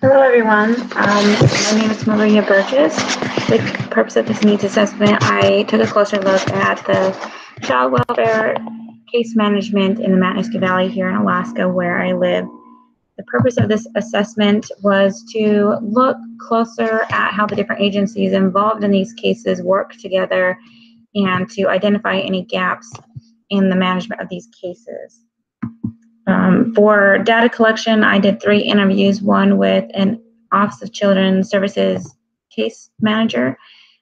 Hello, everyone. My name is Maria Burgess. The purpose of this needs assessment, I took a closer look at the child welfare case management in the Matanuska Valley here in Alaska, where I live. The purpose of this assessment was to look closer at how the different agencies involved in these cases work together and to identify any gaps in the management of these cases. For data collection, I did 3 interviews, one with an Office of Children's Services case manager.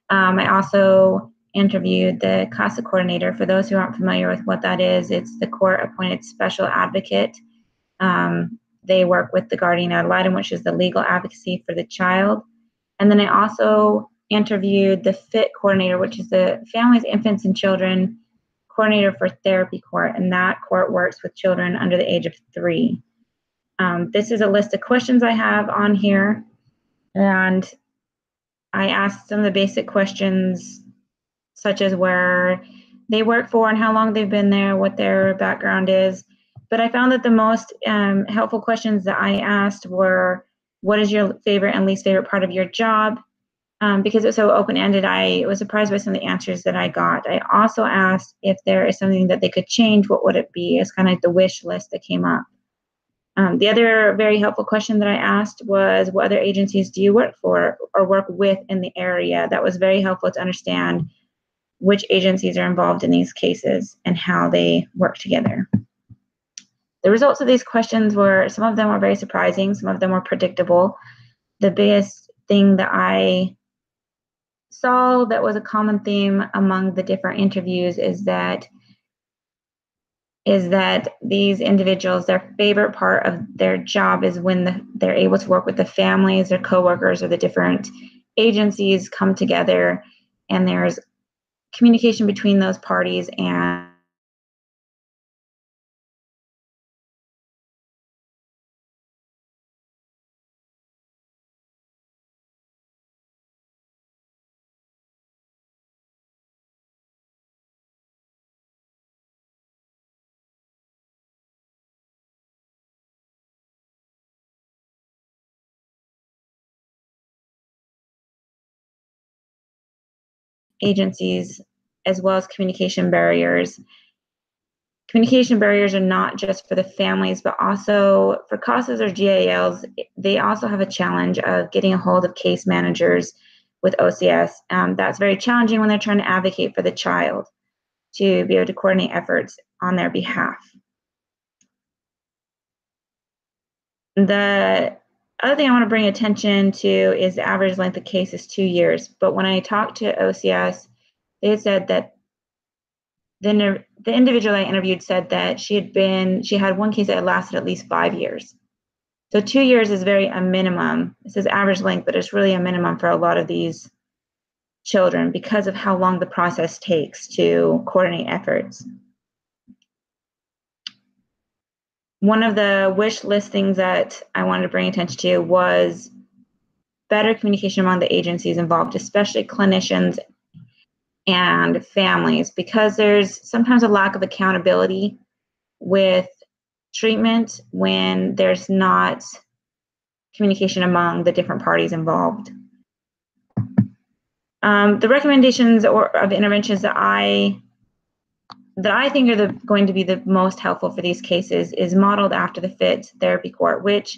I also interviewed the CASA coordinator. For those who aren't familiar with what that is, it's the court-appointed special advocate. They work with the guardian ad litem, which is the legal advocacy for the child. And then I also interviewed the FIT coordinator, which is the Families, Infants, and Children coordinator for therapy court, and that court works with children under the age of 3. This is a list of questions I have on here, and I asked some of the basic questions such as where they work for and how long they've been there, what their background is. But I found that the most helpful questions that I asked were, what is your favorite and least favorite part of your job? Because it was so open-ended, I was surprised by some of the answers that I got. I also asked if there is something that they could change, what would it be? It's kind of like the wish list that came up. The other very helpful question that I asked was, what other agencies do you work for or work with in the area? That was very helpful to understand which agencies are involved in these cases and how they work together. The results of these questions were, some of them were very surprising, some of them were predictable. The biggest thing that I saw that was a common theme among the different interviews is that these individuals, their favorite part of their job is when they're able to work with the families, their coworkers, or the different agencies come together, and there's communication between those parties and agencies, as well as communication barriers. Communication barriers are not just for the families, but also for CASAs or GALs. They also have a challenge of getting a hold of case managers with OCS. That's very challenging when they're trying to advocate for the child to be able to coordinate efforts on their behalf. The other thing I want to bring attention to is the average length of case is 2 years. But when I talked to OCS, they said that the individual I interviewed said that she had one case that had lasted at least 5 years. So 2 years is a minimum. It says average length, but it's really a minimum for a lot of these children because of how long the process takes to coordinate efforts. One of the wish list things that I wanted to bring attention to was better communication among the agencies involved, especially clinicians and families, because there's sometimes a lack of accountability with treatment when there's not communication among the different parties involved. The recommendations of interventions that I think are going to be the most helpful for these cases is modeled after the FIT therapy court, which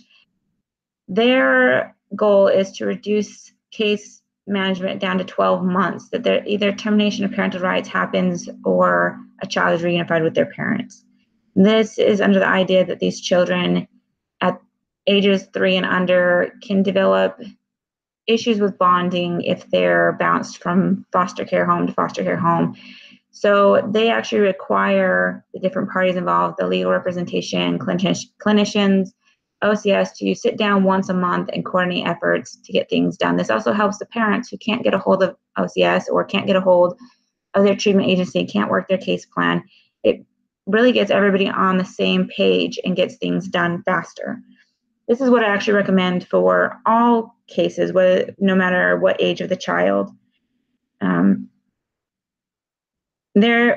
their goal is to reduce case management down to 12 months, that either termination of parental rights happens or a child is reunified with their parents. This is under the idea that these children at ages 3 and under can develop issues with bonding if they're bounced from foster care home to foster care home. So they actually require the different parties involved, the legal representation, clinicians, OCS, to sit down once a month and coordinate efforts to get things done. This also helps the parents who can't get a hold of OCS or can't get a hold of their treatment agency, can't work their case plan. It really gets everybody on the same page and gets things done faster. This is what I actually recommend for all cases, no matter what age of the child.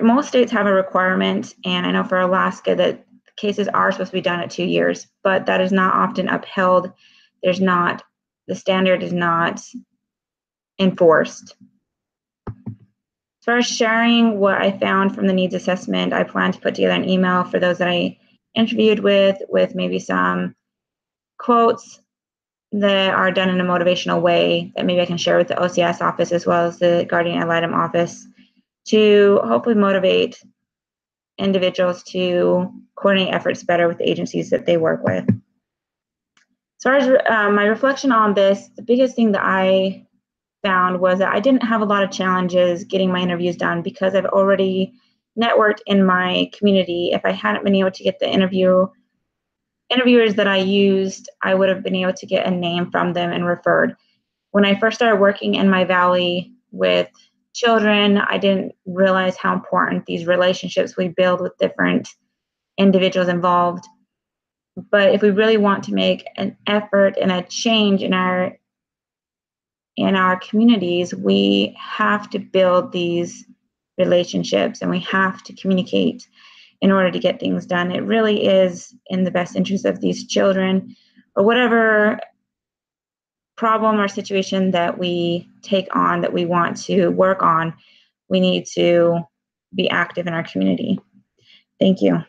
Most states have a requirement, and I know for Alaska that cases are supposed to be done at 2 years, but that is not often upheld the standard is not enforced. As far as sharing what I found from the needs assessment, I plan to put together an email for those that I interviewed with maybe some quotes that are done in a motivational way that maybe I can share with the OCS office as well as the guardian ad litem office to hopefully motivate individuals to coordinate efforts better with the agencies that they work with. As far as my reflection on this, the biggest thing that I found was that I didn't have a lot of challenges getting my interviews done because I've already networked in my community. If I hadn't been able to get the interviewers that I used, I would have been able to get a name from them and referred. When I first started working in my valley with children, I didn't realize how important these relationships we build with different individuals involved. But if we really want to make an effort and a change in our communities, we have to build these relationships and we have to communicate in order to get things done. It really is in the best interest of these children, or whatever problem or situation that we take on that we want to work on, we need to be active in our community. Thank you.